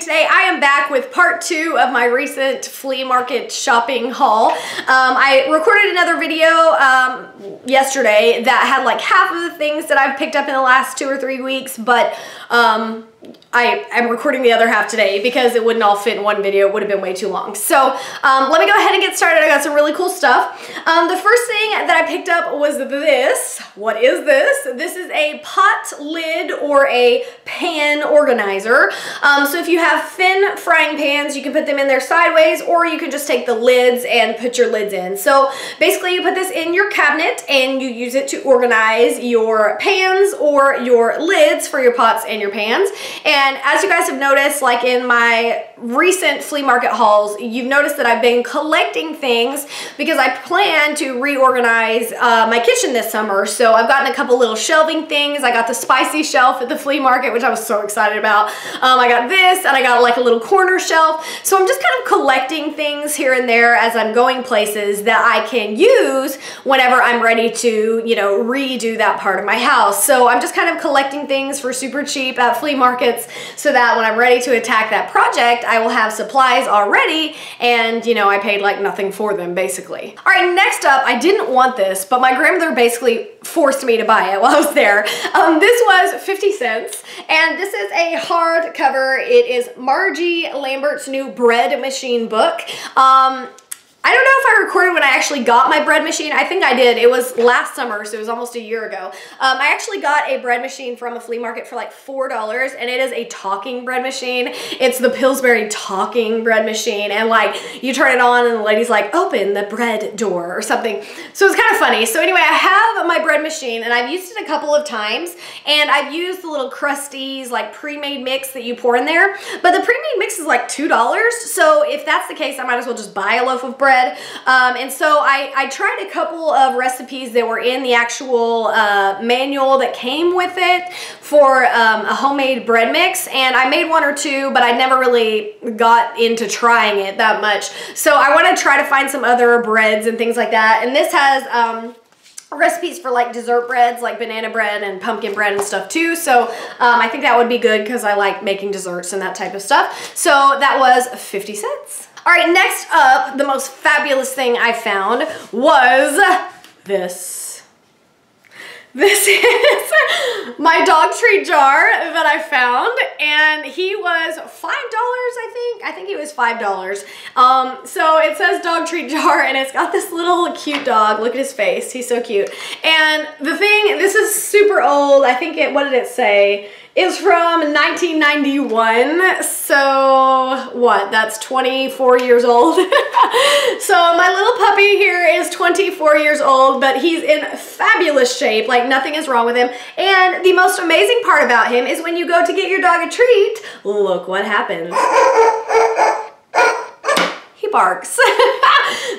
today I am back with part 2 of my recent flea market shopping haul. I recorded another video yesterday that had like half of the things that I've picked up in the last 2 or 3 weeks, but I'm recording the other half today because it wouldn't all fit in one video. It would have been way too long. So let me go ahead and get started. I got some really cool stuff. The first thing that I picked up was this. What is this? This is a pot lid or a pan organizer. So if you have thin frying pans, you can put them in there sideways, or you can just take the lids and put your lids in. So basically you put this in your cabinet and you use it to organize your pans or your lids for your pots and your pans. And as you guys have noticed, like in my recent flea market hauls, you've noticed that I've been collecting things because I plan to reorganize my kitchen this summer. So I've gotten a couple little shelving things. I got the spicy shelf at the flea market, which I was so excited about. I got this, and I got like a little corner shelf. So I'm just kind of collecting things here and there as I'm going places that I can use whenever I'm ready to, you know, redo that part of my house. So I'm just kind of collecting things for super cheap at flea markets so that when I'm ready to attack that project, I will have supplies already, and you know, I paid like nothing for them basically. All right, next up, I didn't want this, but my grandmother basically forced me to buy it while I was there. This was 50 cents, and this is a hardcover. It is Mz.J. Lambert's new bread machine book. I don't know if I recorded when I actually got my bread machine. I think I did. It was last summer, so it was almost a year ago. I actually got a bread machine from a flea market for like $4, and it is a talking bread machine. It's the Pillsbury talking bread machine, and like you turn it on and the lady's like, open the bread door or something. So it's kind of funny. So anyway, I have my bread machine, and I've used it a couple of times, and I've used the little Krusteaz like pre-made mix that you pour in there, but the pre-made mix is like $2. So if that's the case, I might as well just buy a loaf of bread. And so I tried a couple of recipes that were in the actual manual that came with it for a homemade bread mix, and I made 1 or 2, but I never really got into trying it that much. So I want to try to find some other breads and things like that, and this has recipes for like dessert breads, like banana bread and pumpkin bread and stuff too. So I think that would be good because I like making desserts and that type of stuff. So that was 50 cents. All right, next up, the most fabulous thing I found was this. This is my dog treat jar that I found, and he was $5, I think. I think he was $5. So it says dog treat jar, and it's got this little cute dog. Look at his face. He's so cute. And the thing, this is super old. I think it, what did it say? It's from 1991, so what, that's 24 years old. So my little puppy here is 24 years old, but he's in fabulous shape, like nothing is wrong with him. And the most amazing part about him is when you go to get your dog a treat, look what happens. He barks.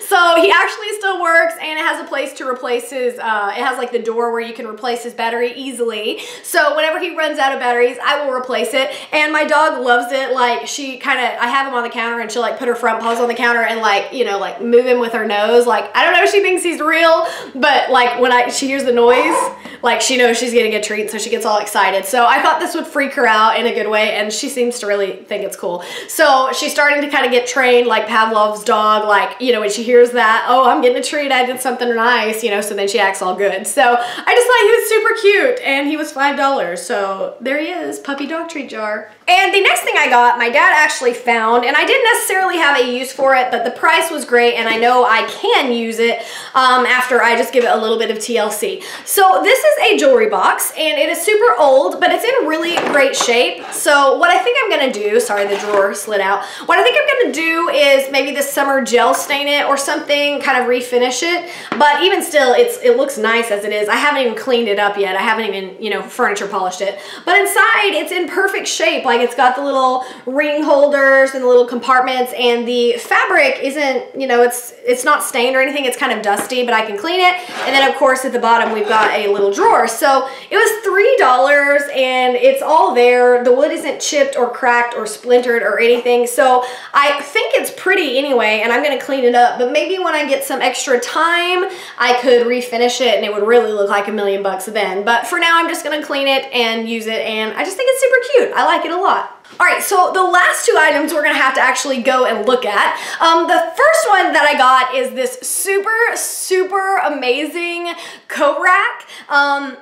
So he actually still works, and it has a place to replace his, it has like the door where you can replace his battery easily. So whenever he runs out of batteries, I will replace it. And my dog loves it. Like she kind of, I have him on the counter, and she'll like put her front paws on the counter and like, you know, like move him with her nose. Like, I don't know if she thinks he's real, but like when she hears the noise, like she knows she's getting a treat, so she gets all excited. So I thought this would freak her out in a good way, and she seems to really think it's cool. So she's starting to kind of get trained like Pavlov's dog, like, you know, when she hears that, oh, I'm getting a treat, I did something nice, you know, so then she acts all good. So I just thought he was super cute, and he was $5. So there he is, puppy dog treat jar. And the next thing I got, my dad actually found, and I didn't necessarily have a use for it, but the price was great, and I know I can use it after I just give it a little bit of TLC. So this is a jewelry box, and it is super old, but it's in really great shape. So what I think I'm gonna do, sorry, the drawer slid out. What I think I'm gonna do is maybe this summer gel stain it or something, kind of refinish it. But even still, it looks nice as it is. I haven't even cleaned it up yet. I haven't even, you know, furniture polished it. But inside, it's in perfect shape. Like, it's got the little ring holders and the little compartments, and the fabric isn't, you know, it's not stained or anything. It's kind of dusty, but I can clean it. And then of course at the bottom we've got a little drawer. So it was $3, and it's all there. The wood isn't chipped or cracked or splintered or anything. So I think it's pretty anyway, and I'm gonna clean it up. But maybe when I get some extra time, I could refinish it, and it would really look like $1,000,000 then. But for now, I'm just gonna clean it and use it, and I just think it's super cute. I like it a lot. All right, so the last two items we're gonna have to actually go and look at. The first one that I got is this super amazing coat rack.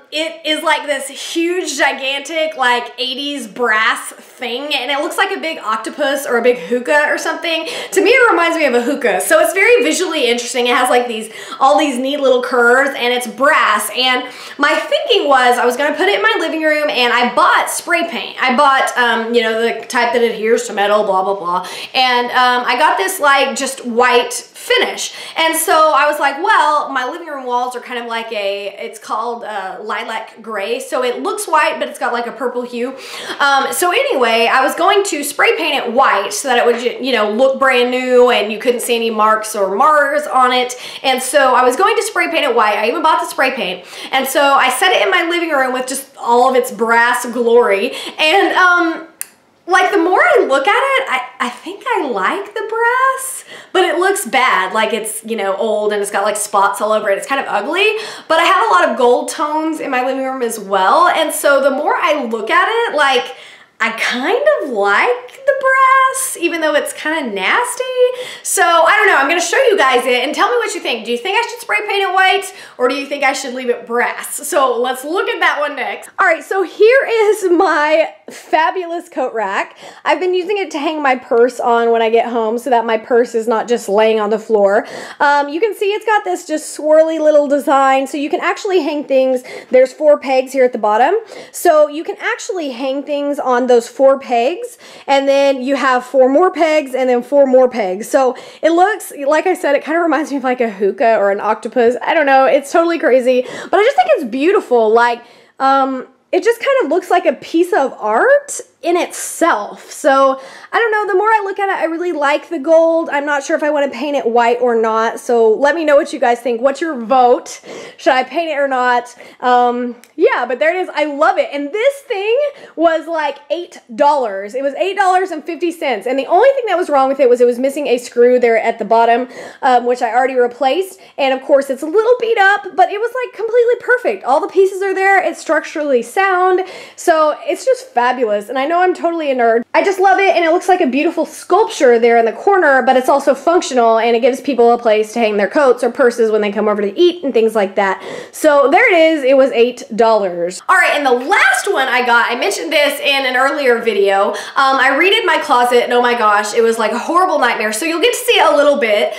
It is like this huge, gigantic, like 80s brass thing, and it looks like a big octopus or a big hookah or something. To me, it reminds me of a hookah. So it's very visually interesting. It has like all these neat little curves, and it's brass. And my thinking was I was gonna put it in my living room, and I bought spray paint. I bought, you know, the type that adheres to metal, blah, blah, blah. And I got this like just white finish. And so I was like, well, my living room walls are kind of like it's called lilac gray. So it looks white, but it's got like a purple hue. So anyway, I was going to spray paint it white so that it would, you know, look brand new and you couldn't see any marks or mars on it. And so I was going to spray paint it white. I even bought the spray paint. And so I set it in my living room with just all of its brass glory. And like the more I look at it, I think I like the brass, but it looks bad. Like it's, you know, old and it's got like spots all over it. It's kind of ugly, but I have a lot of gold tones in my living room as well. And so the more I look at it, like I kind of like the brass, even though it's kind of nasty. So I don't know, I'm gonna show you guys it and tell me what you think. Do you think I should spray paint it white or do you think I should leave it brass? So let's look at that one next. All right, so here is my fabulous coat rack. I've been using it to hang my purse on when I get home so that my purse is not just laying on the floor. You can see it's got this just swirly little design, so you can actually hang things. There's 4 pegs here at the bottom. So you can actually hang things on those 4 pegs, and then you have 4 more pegs and then 4 more pegs. So it looks, like I said, it kind of reminds me of like a hookah or an octopus. I don't know, it's totally crazy, but I just think it's beautiful. Like, it just kind of looks like a piece of art in itself. So I don't know, the more I look at it, I really like the gold. I'm not sure if I want to paint it white or not, so let me know what you guys think. What's your vote? Should I paint it or not? Yeah, but there it is. I love it. And this thing was like $8. It was $8.50, and the only thing that was wrong with it was missing a screw there at the bottom, which I already replaced. And of course it's a little beat up, but it was like completely perfect. All the pieces are there. It's structurally sound, so it's just fabulous. And I know I'm totally a nerd. I just love it, and it looks like a beautiful sculpture there in the corner, but it's also functional, and it gives people a place to hang their coats or purses when they come over to eat and things like that. So there it is. It was $8. All right, and the last one I got, I mentioned this in an earlier video. I redid my closet, and oh my gosh, it was like a horrible nightmare. So you'll get to see a little bit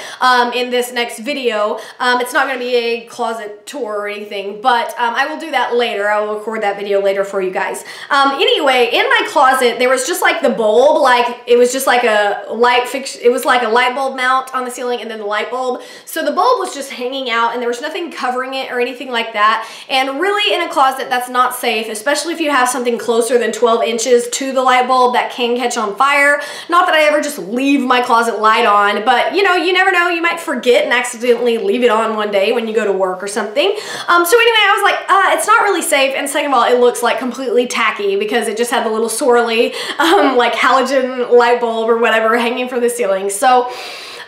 in this next video. It's not going to be a closet tour or anything, but I will do that later. I will record that video later for you guys. Anyway, in my closet, there was just like the bulb, like it was just like a light fix. It was like a light bulb mount on the ceiling and then the light bulb. So the bulb was just hanging out and there was nothing covering it or anything like that. And really in a closet, that's not safe, especially if you have something closer than 12 inches to the light bulb that can catch on fire. Not that I ever just leave my closet light on, but you know, you never know, you might forget and accidentally leave it on one day when you go to work or something. So anyway, I was like, it's not really safe, and second of all, it looks like completely tacky because it just had the little swirly like halogen light bulb or whatever hanging from the ceiling. So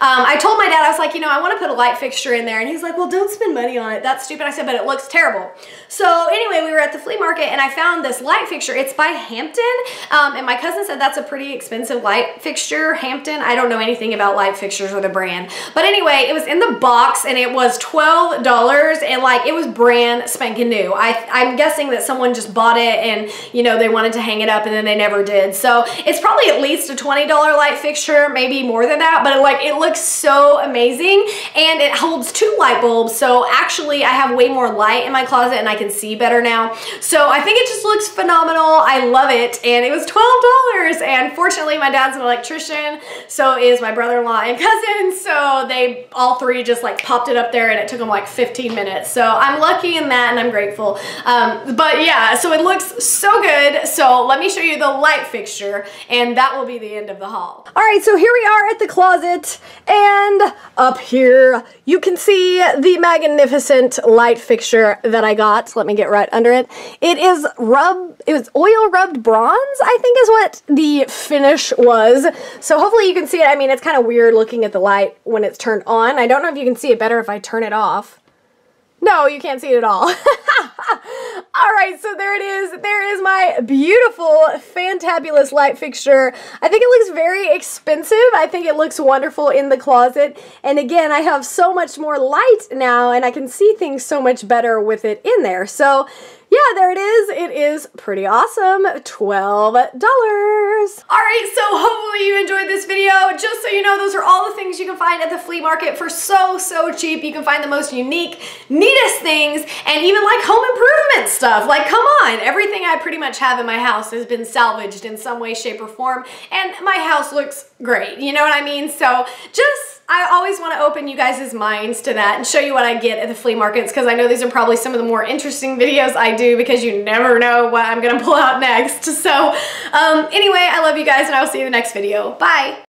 I told my dad, I was like, you know, I want to put a light fixture in there. And he's like, well, don't spend money on it. That's stupid. I said, but it looks terrible. So anyway, we were at the flea market and I found this light fixture. It's by Hampton. And my cousin said that's a pretty expensive light fixture, Hampton. I don't know anything about light fixtures or the brand. But anyway, it was in the box and it was $12 and like it was brand spanking new. I'm guessing that someone just bought it and, you know, they wanted to hang it up and then they never did. So it's probably at least a $20 light fixture, maybe more than that. But it looks so amazing, and it holds 2 light bulbs, so actually I have way more light in my closet and I can see better now. So I think it just looks phenomenal. I love it, and it was $12, and fortunately my dad's an electrician, so is my brother-in-law and cousin, so they all 3 just like popped it up there and it took them like 15 minutes. So I'm lucky in that and I'm grateful. But yeah, so it looks so good. So let me show you the light fixture and that will be the end of the haul. All right, so here we are at the closet. And up here, you can see the magnificent light fixture that I got. Let me get right under it. It was oil rubbed bronze, I think is what the finish was. So hopefully you can see it. I mean, it's kind of weird looking at the light when it's turned on. I don't know if you can see it better if I turn it off. No, you can't see it at all. All right, so there it is. There is my beautiful, fantabulous light fixture. I think it looks very expensive. I think it looks wonderful in the closet. And again, I have so much more light now, and I can see things so much better with it in there. So yeah, there it is. It is pretty awesome. $12. All right, so hopefully you enjoyed this video. Just so you know, those are all the things you can find at the flea market for so cheap. You can find the most unique, neatest things, and even like home improvement stuff. Like, come on, everything I pretty much have in my house has been salvaged in some way, shape, or form, and my house looks great. You know what I mean? So I always want to open you guys' minds to that and show you what I get at the flea markets, because I know these are probably some of the more interesting videos I do, because you never know what I'm going to pull out next. So anyway, I love you guys, and I will see you in the next video. Bye!